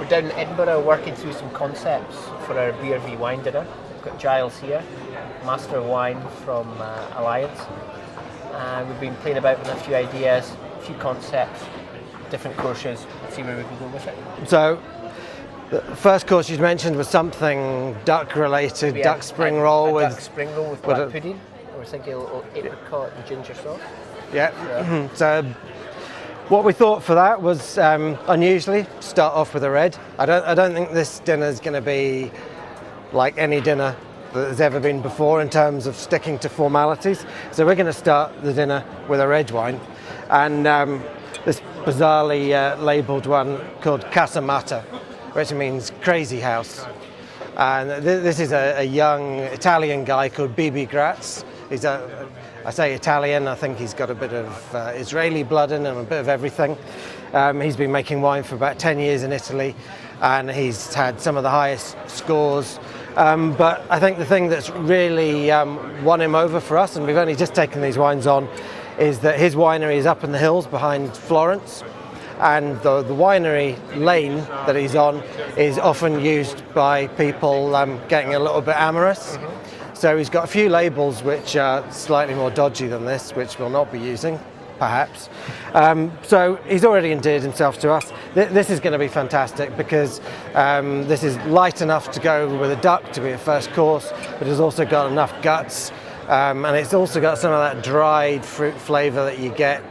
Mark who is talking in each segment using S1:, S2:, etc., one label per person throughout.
S1: We're down in Edinburgh working through some concepts for our beer v wine dinner. We've got Giles here, Master of Wine from Alliance. And we've been playing about with a few ideas, a few concepts, different courses, see where we can go with it.
S2: So, the first course you mentioned was something duck related, duck spring roll with
S1: duck spring roll with black pudding. We're thinking a little apricot and ginger sauce.
S2: Yeah. So what we thought for that was unusually start off with a red. I don't think this dinner is going to be like any dinner that has ever been before in terms of sticking to formalities. So we're going to start the dinner with a red wine, and this bizarrely labelled one called Casamata, which means crazy house. And this is a young Italian guy called Bibi Graz. I say Italian, I think he's got a bit of Israeli blood in him, a bit of everything. He's been making wine for about 10 years in Italy, and he's had some of the highest scores. But I think the thing that's really won him over for us, and we've only just taken these wines on, is that his winery is up in the hills behind Florence. And the winery lane that he's on is often used by people getting a little bit amorous. So he's got a few labels which are slightly more dodgy than this, which we'll not be using, perhaps. So he's already endeared himself to us. This is going to be fantastic because this is light enough to go with a duck to be a first course, but it's also got enough guts, and it's also got some of that dried fruit flavour that you get,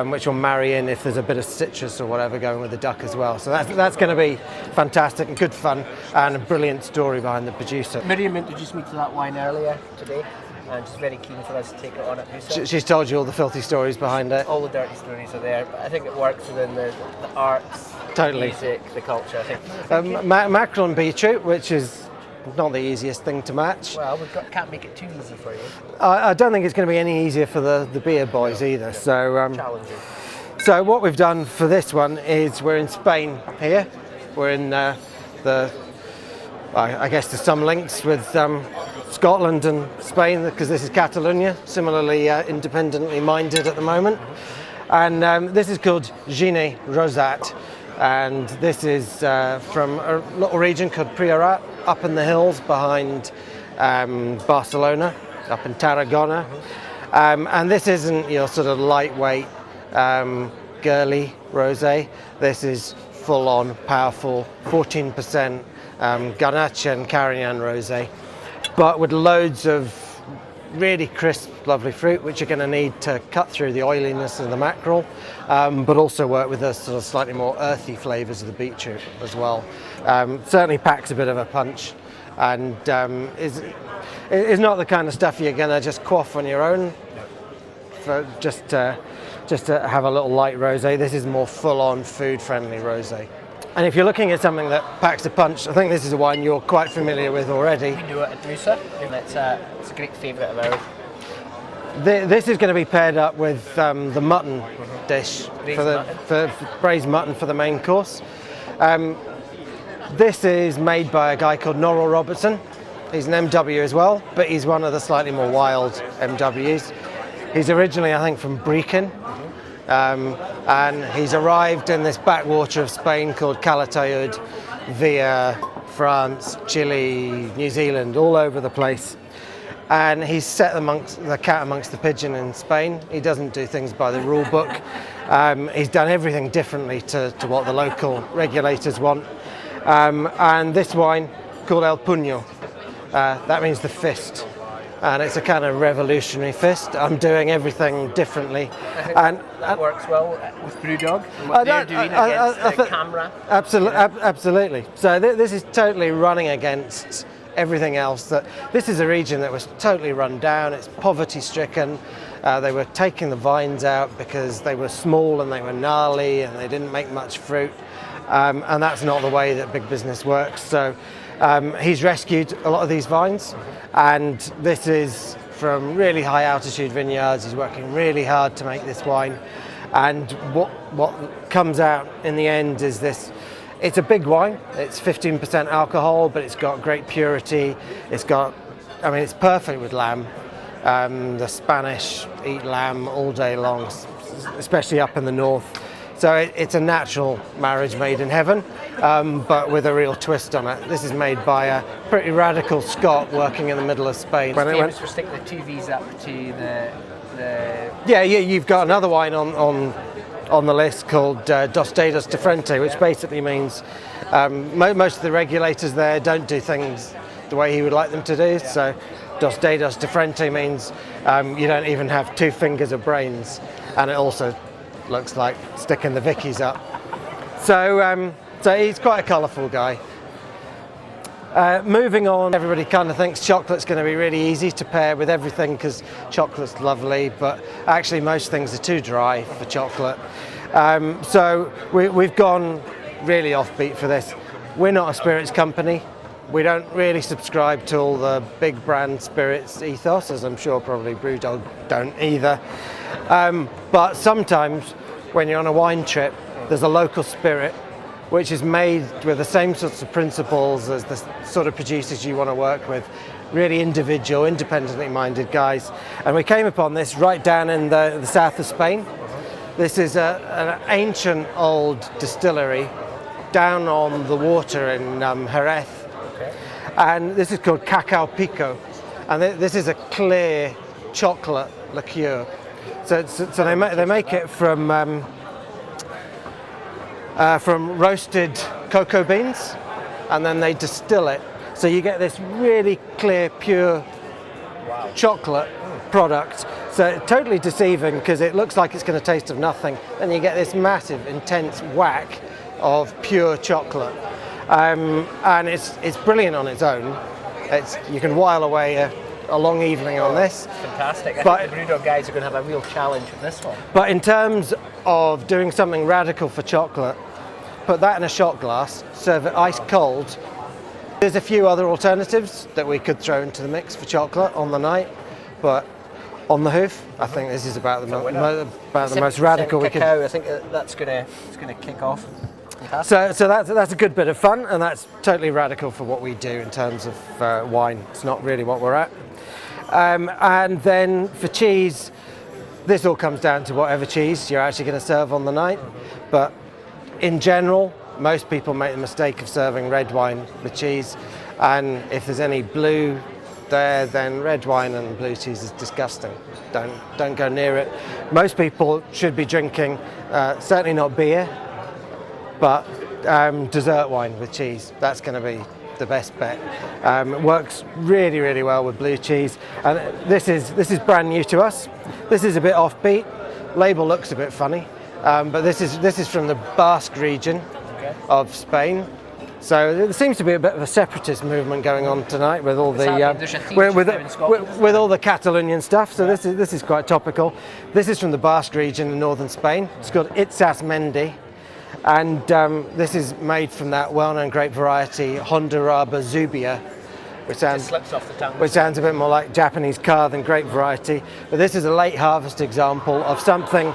S2: which will marry in if there's a bit of citrus or whatever going with the duck as well. So that's going to be fantastic and good fun, and a brilliant story behind the producer.
S1: Miriam introduced me to that wine earlier today, and she's very keen for us to take it on at Musa.
S2: She's told you all the filthy stories behind it.
S1: All the dirty stories are there, but I think it works within the arts,
S2: totally.
S1: The music, the culture, I think.
S2: Mackerel and beetroot, which is not the easiest thing to match.
S1: Well, can't make it too easy for you.
S2: I don't think it's going to be any easier for the beer boys either. So,
S1: challenging.
S2: So what we've done for this one is we're in Spain here. We're in I guess there's some links with Scotland and Spain because this is Catalonia, similarly independently minded at the moment. And this is called Ginet Rosat. And this is from a little region called Priorat, up in the hills behind Barcelona, up in Tarragona. And this isn't your sort of lightweight, girly rosé. This is full-on, powerful, 14% Garnacha and Carignan rosé, but with loads of really crisp, lovely fruit, which you're going to need to cut through the oiliness of the mackerel, but also work with the sort of slightly more earthy flavours of the beetroot as well. Certainly packs a bit of a punch, and is not the kind of stuff you're going to just quaff on your own, for just to have a little light rosé. This is more full-on, food-friendly rosé. And if you're looking at something that packs a punch, I think this is a wine you're quite familiar with already.
S1: We do it at Musa, and it's a great favourite of ours.
S2: This is going to be paired up with the mutton dish, for braised mutton for the main course. This is made by a guy called Norrell Robertson. He's an MW as well, but he's one of the slightly more wild MWs. He's originally, I think, from Brecon. And he's arrived in this backwater of Spain called Calatayud via France, Chile, New Zealand, all over the place. And he's set the cat amongst the pigeon in Spain. He doesn't do things by the rule book. He's done everything differently to what the local regulators want. And this wine, called El Puño, that means the fist. And it's a kind of revolutionary fist. I'm doing everything differently.
S1: And that works well with Brewdog and what they're doing against the camera.
S2: Absolutely. So this is totally running against everything else. This is a region that was totally run down. It's poverty stricken. They were taking the vines out because they were small and they were gnarly and they didn't make much fruit. And that's not the way that big business works. So he's rescued a lot of these vines, and this is from really high altitude vineyards. He's working really hard to make this wine, and what comes out in the end is this. It's a big wine. It's 15% alcohol, but it's got great purity. It's perfect with lamb. The Spanish eat lamb all day long, especially up in the north. So it's a natural marriage made in heaven, but with a real twist on it. This is made by a pretty radical Scot working in the middle of Spain.
S1: It's famous for sticking the two V's up to the...
S2: Yeah, you've got another wine on the list called Dos Dedos de Frente, which basically means most of the regulators there don't do things the way he would like them to do. Yeah. So Dos Dedos de Frente means you don't even have 2 fingers of brains, and it also looks like sticking the Vickies up. So he's quite a colourful guy. Moving on, everybody kind of thinks chocolate's going to be really easy to pair with everything because chocolate's lovely, but actually most things are too dry for chocolate. So we've gone really offbeat for this. We're not a spirits company. We don't really subscribe to all the big brand spirits ethos, as I'm sure probably Brewdog don't either. But sometimes when you're on a wine trip, there's a local spirit which is made with the same sorts of principles as the sort of producers you want to work with. Really individual, independently minded guys. And we came upon this right down in the south of Spain. This is an ancient old distillery down on the water in Jerez.
S1: Okay.
S2: And this is called Cacao Pico. And this is a clear chocolate liqueur. So they make it from roasted cocoa beans, and then they distill it. So you get this really clear, pure chocolate product. So totally deceiving because it looks like it's going to taste of nothing. And you get this massive, intense whack of pure chocolate. And it's brilliant on its own. You can while away a long evening on this.
S1: Fantastic. I think the Brewdog guys are going to have a real challenge with this one.
S2: But in terms of doing something radical for chocolate, put that in a shot glass, serve it ice cold. There's a few other alternatives that we could throw into the mix for chocolate on the night, but on the hoof, I think this is about the most radical we could.
S1: I think it's going to kick off.
S2: So that's a good bit of fun, and that's totally radical for what we do in terms of wine. It's not really what we're at. And then for cheese, this all comes down to whatever cheese you're actually going to serve on the night. But in general, most people make the mistake of serving red wine with cheese, and if there's any blue there, then red wine and blue cheese is disgusting. Don't go near it. Most people should be drinking certainly not beer, but dessert wine with cheese. That's going to be the best bet. It works really, really well with blue cheese, and this is brand new to us. This is a bit offbeat. Label looks a bit funny, but this is from the Basque region of Spain. So there seems to be a bit of a separatist movement going on tonight with all the with all the Catalonian stuff. So this is quite topical. This is from the Basque region in northern Spain. It's called Itzas Mendi. And this is made from that well-known grape variety Hondarribia Zubia, which sounds a bit more like Japanese car than grape variety. But this is a late harvest example of something.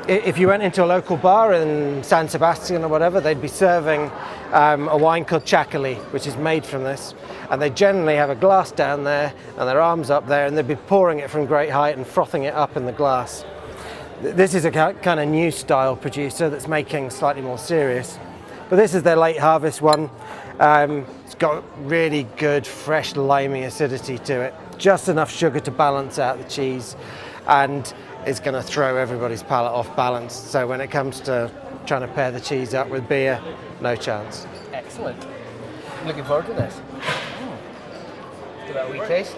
S2: If you went into a local bar in San Sebastian or whatever, they'd be serving a wine called Chacoli, which is made from this. And they generally have a glass down there and their arms up there, and they'd be pouring it from great height and frothing it up in the glass. This is a kind of new style producer that's making slightly more serious. But this is their late harvest one. It's got really good, fresh, limey acidity to it. Just enough sugar to balance out the cheese. And it's going to throw everybody's palate off balance. So when it comes to trying to pair the cheese up with beer, no chance.
S1: Excellent. Looking forward to this. Give that a wee taste.